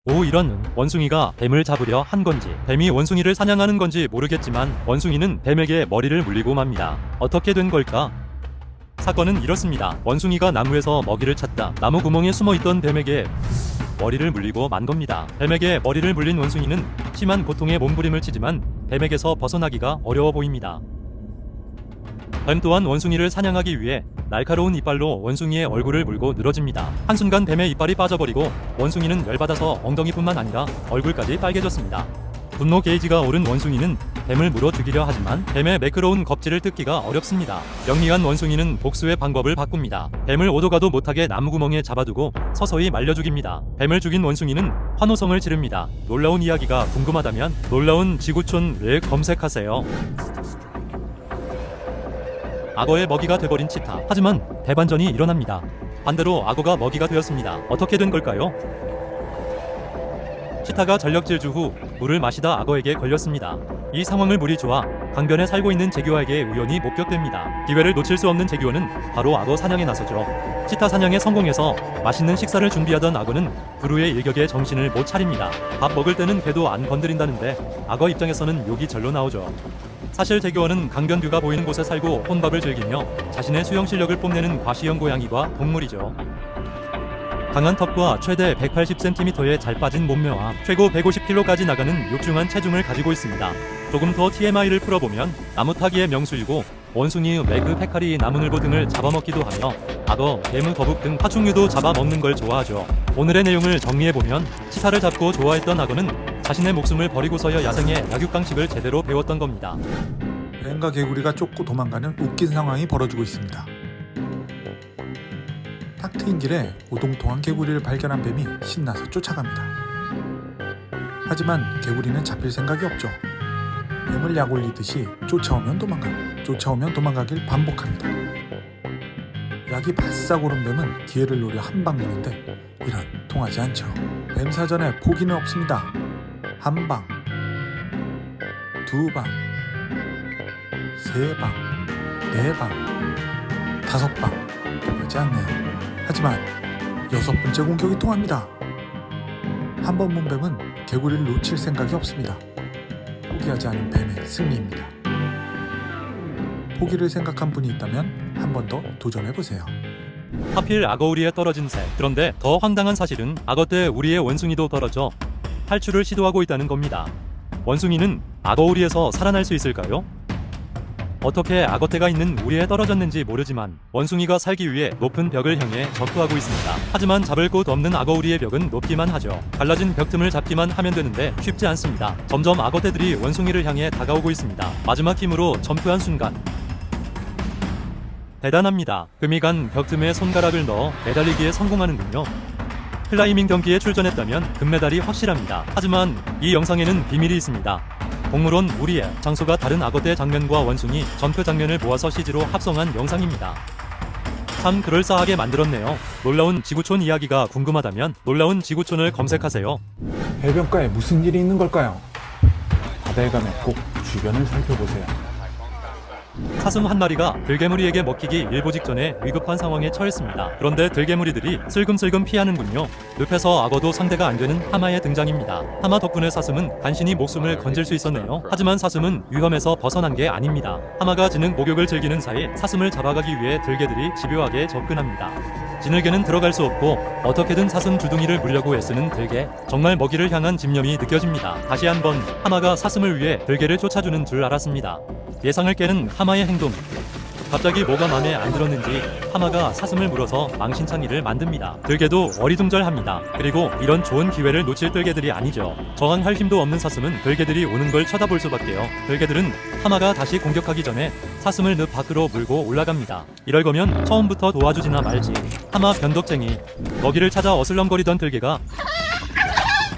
오, 이런. 원숭이가 뱀을 잡으려 한 건지 뱀이 원숭이를 사냥하는 건지 모르겠지만 원숭이는 뱀에게 머리를 물리고 맙니다. 어떻게 된 걸까? 사건은 이렇습니다. 원숭이가 나무에서 먹이를 찾다 나무 구멍에 숨어있던 뱀에게 머리를 물리고 만 겁니다. 뱀에게 머리를 물린 원숭이는 심한 고통에 몸부림을 치지만 뱀에게서 벗어나기가 어려워 보입니다. 뱀 또한 원숭이를 사냥하기 위해 날카로운 이빨로 원숭이의 얼굴을 물고 늘어집니다. 한순간 뱀의 이빨이 빠져버리고 원숭이는 열받아서 엉덩이뿐만 아니라 얼굴까지 빨개졌습니다. 분노 게이지가 오른 원숭이는 뱀을 물어 죽이려 하지만 뱀의 매끄러운 겁질을 뜯기가 어렵습니다. 영리한 원숭이는 복수의 방법을 바꿉니다. 뱀을 오도 가도 못하게 나무구멍에 잡아두고 서서히 말려 죽입니다. 뱀을 죽인 원숭이는 환호성을 지릅니다. 놀라운 이야기가 궁금하다면 놀라운 지구촌을 검색하세요. 악어의 먹이가 돼버린 치타. 하지만 대반전이 일어납니다. 반대로 악어가 먹이가 되었습니다. 어떻게 된 걸까요? 치타가 전력 질주 후 물을 마시다 악어에게 걸렸습니다. 이 상황을 물이 좋아 강변에 살고 있는 제규어에게 우연히 목격됩니다. 기회를 놓칠 수 없는 제규어는 바로 악어 사냥에 나서죠. 치타 사냥에 성공해서 맛있는 식사를 준비하던 악어는 불후의 일격에 정신을 못 차립니다. 밥 먹을 때는 배도 안 건드린다는데 악어 입장에서는 욕이 절로 나오죠. 사실 제규어는 강변 뷰가 보이는 곳에 살고 혼밥을 즐기며 자신의 수영 실력을 뽐내는 과시형 고양이와 동물이죠. 강한 턱과 최대 180cm의 잘 빠진 몸매와 최고 150kg까지 나가는 육중한 체중을 가지고 있습니다. 조금 더 TMI를 풀어보면 나무타기의 명수이고 원숭이, 매그, 페카리, 나무늘보 등을 잡아먹기도 하며 악어, 개무, 거북 등 파충류도 잡아먹는 걸 좋아하죠. 오늘의 내용을 정리해보면 치타를 잡고 좋아했던 악어는 자신의 목숨을 버리고서야 야생의 약육강식을 제대로 배웠던 겁니다. 뱀과 개구리가 쫓고 도망가는 웃긴 상황이 벌어지고 있습니다. 탁 트인 길에 오동통한 개구리를 발견한 뱀이 신나서 쫓아갑니다. 하지만 개구리는 잡힐 생각이 없죠. 뱀을 약 올리듯이 쫓아오면 도망가고 쫓아오면 도망가길 반복합니다. 약이 바싹 오른 뱀은 기회를 노려 한 방 무는데 이런 통하지 않죠. 뱀 사전에 포기는 없습니다. 한 방, 두 방, 세 방, 네 방, 다섯 방 통하지 않네요. 하지만 여섯 번째 공격이 통합니다. 한 번 문 뱀은 개구리를 놓칠 생각이 없습니다. 포기하지 않은 뱀의 승리입니다. 포기를 생각한 분이 있다면 한 번 더 도전해보세요. 하필 악어 우리에 떨어진 새. 그런데 더 황당한 사실은 악어 때 우리의 원숭이도 떨어져 탈출을 시도하고 있다는 겁니다. 원숭이는 악어 우리에서 살아날 수 있을까요? 어떻게 악어떼가 있는 우리에 떨어졌는지 모르지만 원숭이가 살기 위해 높은 벽을 향해 접근하고 있습니다. 하지만 잡을 곳 없는 악어 우리의 벽은 높기만 하죠. 갈라진 벽 틈을 잡기만 하면 되는데 쉽지 않습니다. 점점 악어떼들이 원숭이를 향해 다가오고 있습니다. 마지막 힘으로 점프한 순간 대단합니다. 금이 간 벽 틈에 손가락을 넣어 매달리기에 성공하는군요. 클라이밍 경기에 출전했다면 금메달이 확실합니다. 하지만 이 영상에는 비밀이 있습니다. 동물원 우리의 장소가 다른 악어떼 장면과 원숭이 점프 장면을 모아서 CG로 합성한 영상입니다. 참 그럴싸하게 만들었네요. 놀라운 지구촌 이야기가 궁금하다면 놀라운 지구촌을 검색하세요. 해변가에 무슨 일이 있는 걸까요? 바다에 가면 꼭 주변을 살펴보세요. 사슴 한 마리가 들개무리에게 먹히기 일보 직전에 위급한 상황에 처했습니다. 그런데 들개무리들이 슬금슬금 피하는군요. 늪에서 악어도 상대가 안 되는 하마의 등장입니다. 하마 덕분에 사슴은 간신히 목숨을 건질 수 있었네요. 하지만 사슴은 위험에서 벗어난 게 아닙니다. 하마가 지능 목욕을 즐기는 사이 사슴을 잡아가기 위해 들개들이 집요하게 접근합니다. 지늘개는 들어갈 수 없고 어떻게든 사슴 주둥이를 물려고 애쓰는 들개. 정말 먹이를 향한 집념이 느껴집니다. 다시 한번 하마가 사슴을 위해 들개를 쫓아주는 줄 알았습니다. 예상을 깨는 하마의 행동. 갑자기 뭐가 마음에 안 들었는지 하마가 사슴을 물어서 망신창이를 만듭니다. 들개도 어리둥절합니다. 그리고 이런 좋은 기회를 놓칠 들개들이 아니죠. 저항할 힘도 없는 사슴은 들개들이 오는 걸 쳐다볼 수밖에요. 들개들은 하마가 다시 공격하기 전에 사슴을 늪 밖으로 물고 올라갑니다. 이럴 거면 처음부터 도와주지나 말지. 하마 변덕쟁이. 먹이를 찾아 어슬렁거리던 들개가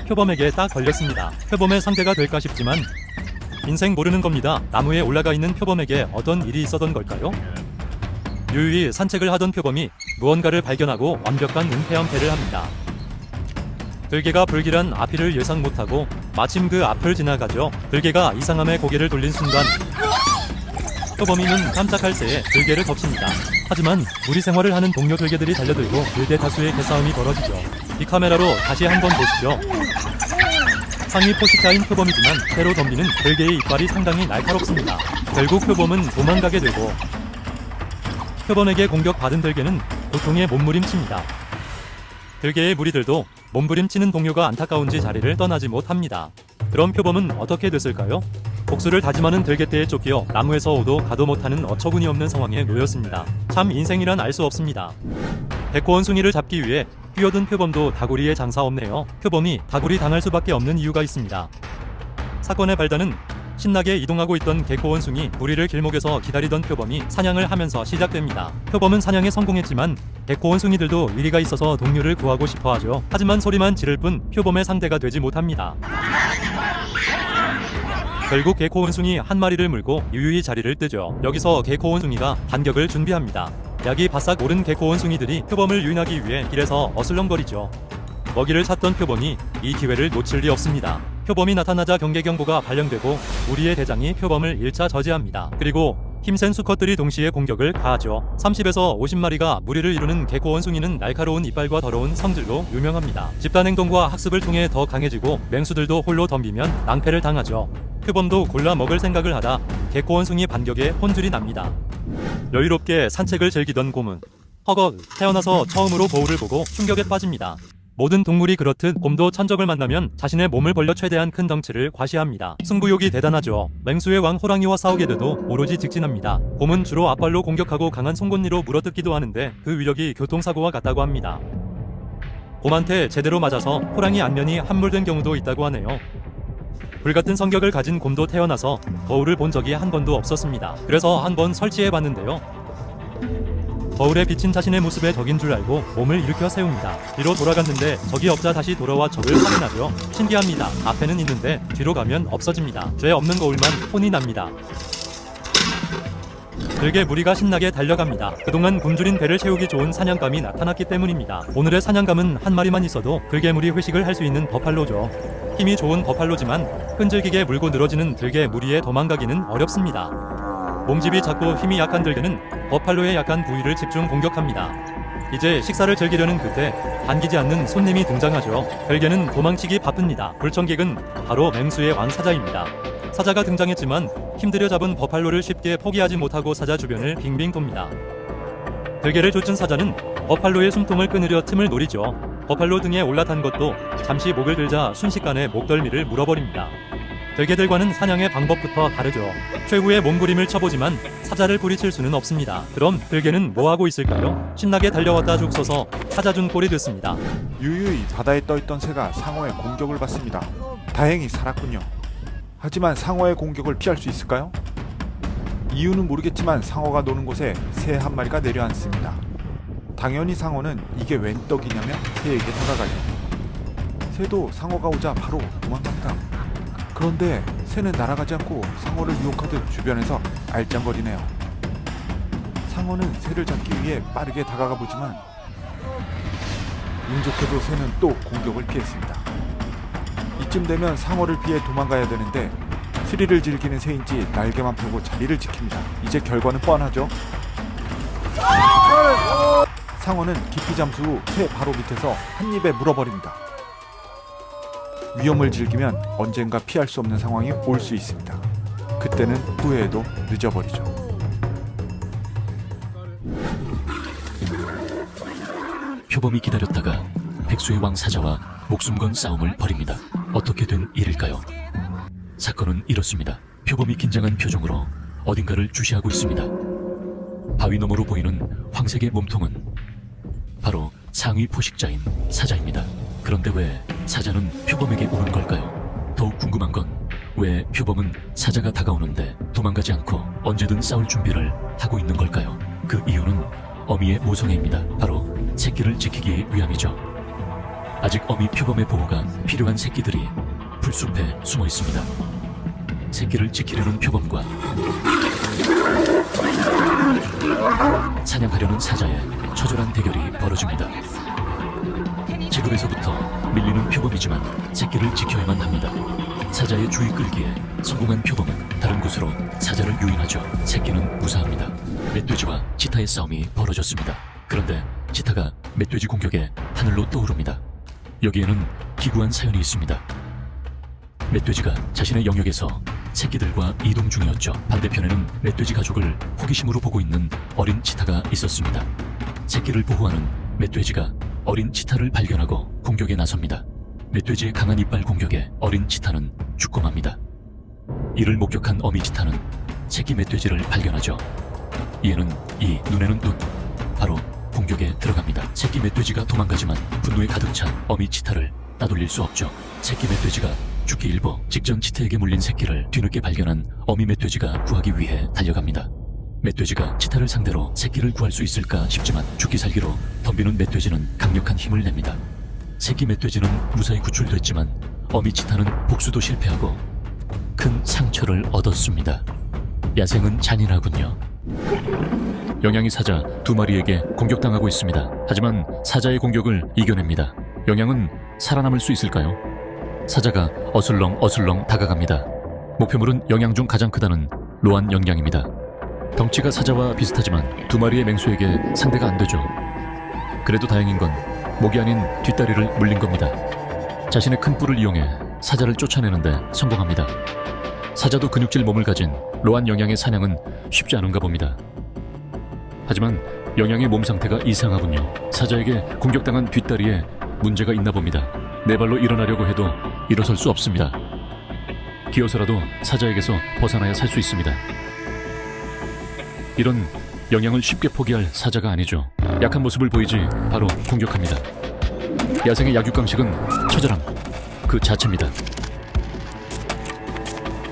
표범에게 딱 걸렸습니다. 표범의 상대가 될까 싶지만 인생 모르는 겁니다. 나무에 올라가 있는 표범에게 어떤 일이 있었던 걸까요? 유유히 산책을 하던 표범이 무언가를 발견하고 완벽한 은폐연패를 합니다. 들개가 불길한 앞이를 예상 못하고 마침 그 앞을 지나가죠. 들개가 이상함에 고개를 돌린 순간 표범이는 깜짝할 새에 들개를 덮칩니다. 하지만 무리 생활을 하는 동료 들개들이 달려들고 들개 다수의 개싸움이 벌어지죠. 빅카메라로 다시 한번 보시죠. 상위 포식자인 표범이지만 새로 덤비는 들개의 이빨이 상당히 날카롭습니다. 결국 표범은 도망가게 되고 표범에게 공격받은 들개는 고통에 몸부림칩니다. 들개의 무리들도 몸부림치는 동료가 안타까운지 자리를 떠나지 못합니다. 그럼 표범은 어떻게 됐을까요? 복수를 다짐하는 들개떼에 쫓겨 나무에서 오도 가도 못하는 어처구니 없는 상황에 놓였습니다. 참 인생이란 알 수 없습니다. 백호원숭이를 잡기 위해 뛰어든 표범도 다구리에 장사 없네요. 표범이 다구리 당할 수밖에 없는 이유가 있습니다. 사건의 발단은 신나게 이동하고 있던 개코원숭이 무리를 길목에서 기다리던 표범이 사냥을 하면서 시작됩니다. 표범은 사냥에 성공했지만 개코원숭이들도 위리가 있어서 동료를 구하고 싶어 하죠. 하지만 소리만 지를 뿐 표범의 상대가 되지 못합니다. 결국 개코원숭이 한 마리를 물고 유유히 자리를 뜨죠. 여기서 개코원숭이가 반격을 준비합니다. 약이 바싹 오른 개코원숭이들이 표범을 유인하기 위해 길에서 어슬렁거리죠. 먹이를 찾던 표범이 이 기회를 놓칠 리 없습니다. 표범이 나타나자 경계경보가 발령되고 우리의 대장이 표범을 1차 저지합니다. 그리고 힘센 수컷들이 동시에 공격을 가하죠. 30에서 50마리가 무리를 이루는 개코원숭이는 날카로운 이빨과 더러운 성질로 유명합니다. 집단행동과 학습을 통해 더 강해지고 맹수들도 홀로 덤비면 낭패를 당하죠. 표범도 골라 먹을 생각을 하다 개코원숭이 반격에 혼쭐이 납니다. 여유롭게 산책을 즐기던 곰은 허걱 태어나서 처음으로 거울을 보고 충격에 빠집니다. 모든 동물이 그렇듯 곰도 천적을 만나면 자신의 몸을 벌려 최대한 큰 덩치를 과시합니다. 승부욕이 대단하죠. 맹수의 왕 호랑이와 싸우게 돼도 오로지 직진합니다. 곰은 주로 앞발로 공격하고 강한 송곳니로 물어뜯기도 하는데 그 위력이 교통사고와 같다고 합니다. 곰한테 제대로 맞아서 호랑이 안면이 함몰된 경우도 있다고 하네요. 불같은 성격을 가진 곰도 태어나서 거울을 본 적이 한 번도 없었습니다. 그래서 한번 설치해봤는데요. 거울에 비친 자신의 모습에 적인 줄 알고 몸을 일으켜 세웁니다. 뒤로 돌아갔는데 적이 없자 다시 돌아와 적을 확인하죠. 신기합니다. 앞에는 있는데 뒤로 가면 없어집니다. 죄 없는 거울만 혼이 납니다. 들개 무리가 신나게 달려갑니다. 그동안 굶주린 배를 채우기 좋은 사냥감이 나타났기 때문입니다. 오늘의 사냥감은 한 마리만 있어도 들개무리 회식을 할 수 있는 버팔로죠. 힘이 좋은 버팔로지만 끈질기게 물고 늘어지는 들개 무리에 도망가기는 어렵습니다. 몸집이 작고 힘이 약한 들개는 버팔로의 약한 부위를 집중 공격합니다. 이제 식사를 즐기려는 그때 반기지 않는 손님이 등장하죠. 들개는 도망치기 바쁩니다. 불청객은 바로 맹수의 왕 사자입니다. 사자가 등장했지만 힘들여 잡은 버팔로를 쉽게 포기하지 못하고 사자 주변을 빙빙 돕니다. 들개를 쫓은 사자는 버팔로의 숨통을 끊으려 틈을 노리죠. 버팔로 등에 올라탄 것도 잠시 목을 들자 순식간에 목덜미를 물어버립니다. 들개들과는 사냥의 방법부터 다르죠. 최후의 몸부림을 쳐보지만 사자를 뿌리칠 수는 없습니다. 그럼 들개는 뭐하고 있을까요? 신나게 달려왔다 죽 서서 사자준 꼴이 됐습니다. 유유히 바다에 떠있던 새가 상어의 공격을 받습니다. 다행히 살았군요. 하지만 상어의 공격을 피할 수 있을까요? 이유는 모르겠지만 상어가 노는 곳에 새 한 마리가 내려앉습니다. 당연히 상어는 이게 웬 떡이냐며 새에게 다가가죠. 새도 상어가 오자 바로 도망갑니다. 그런데 새는 날아가지 않고 상어를 유혹하듯 주변에서 알짱거리네요. 상어는 새를 잡기 위해 빠르게 다가가 보지만 운 좋게도 새는 또 공격을 피했습니다. 이쯤 되면 상어를 피해 도망가야 되는데 스릴을 즐기는 새인지 날개만 펴고 자리를 지킵니다. 이제 결과는 뻔하죠. 상어는 깊이 잠수 후 새 바로 밑에서 한 입에 물어버립니다. 위험을 즐기면 언젠가 피할 수 없는 상황이 올 수 있습니다. 그때는 후회해도 늦어버리죠. 표범이 기다렸다가 백수의 왕 사자와 목숨 건 싸움을 벌입니다. 어떻게 된 일일까요? 사건은 이렇습니다. 표범이 긴장한 표정으로 어딘가를 주시하고 있습니다. 바위 너머로 보이는 황색의 몸통은 바로 상위 포식자인 사자입니다. 그런데 왜 사자는 표범에게 오는 걸까요? 더욱 궁금한 건 왜 표범은 사자가 다가오는데 도망가지 않고 언제든 싸울 준비를 하고 있는 걸까요? 그 이유는 어미의 모성애입니다. 바로 새끼를 지키기 위함이죠. 아직 어미 표범의 보호가 필요한 새끼들이 풀숲에 숨어 있습니다. 새끼를 지키려는 표범과 사냥하려는 사자의 처절한 대결이 벌어집니다. 제급에서부터 밀리는 표범이지만 새끼를 지켜야만 합니다. 사자의 주의 끌기에 성공한 표범은 다른 곳으로 사자를 유인하죠. 새끼는 무사합니다. 멧돼지와 치타의 싸움이 벌어졌습니다. 그런데 치타가 멧돼지 공격에 하늘로 떠오릅니다. 여기에는 기구한 사연이 있습니다. 멧돼지가 자신의 영역에서 새끼들과 이동 중이었죠. 반대편에는 멧돼지 가족을 호기심으로 보고 있는 어린 치타가 있었습니다. 새끼를 보호하는 멧돼지가 어린 치타를 발견하고 공격에 나섭니다. 멧돼지의 강한 이빨 공격에 어린 치타는 죽고 맙니다. 이를 목격한 어미 치타는 새끼 멧돼지를 발견하죠. 이에는 이, 눈에는 눈, 바로 공격에 들어갑니다. 새끼 멧돼지가 도망가지만 분노에 가득 찬 어미 치타를 따돌릴 수 없죠. 새끼 멧돼지가 죽기 일보 직전 치타에게 물린 새끼를 뒤늦게 발견한 어미 멧돼지가 구하기 위해 달려갑니다. 멧돼지가 치타를 상대로 새끼를 구할 수 있을까 싶지만 죽기 살기로 덤비는 멧돼지는 강력한 힘을 냅니다. 새끼 멧돼지는 무사히 구출됐지만 어미 치타는 복수도 실패하고 큰 상처를 얻었습니다. 야생은 잔인하군요. 영양이 사자 2마리에게 공격당하고 있습니다. 하지만 사자의 공격을 이겨냅니다. 영양은 살아남을 수 있을까요? 사자가 어슬렁 다가갑니다. 목표물은 영양 중 가장 크다는 로안 영양입니다. 덩치가 사자와 비슷하지만 2마리의 맹수에게 상대가 안 되죠. 그래도 다행인 건 목이 아닌 뒷다리를 물린 겁니다. 자신의 큰 뿔을 이용해 사자를 쫓아내는데 성공합니다. 사자도 근육질 몸을 가진 로안 영양의 사냥은 쉽지 않은가 봅니다. 하지만 영양의 몸 상태가 이상하군요. 사자에게 공격당한 뒷다리에 문제가 있나 봅니다. 네 발로 일어나려고 해도 일어설 수 없습니다. 기어서라도 사자에게서 벗어나야 살 수 있습니다. 이런 영양을 쉽게 포기할 사자가 아니죠. 약한 모습을 보이지 바로 공격합니다. 야생의 약육강식은 처절함 그 자체입니다.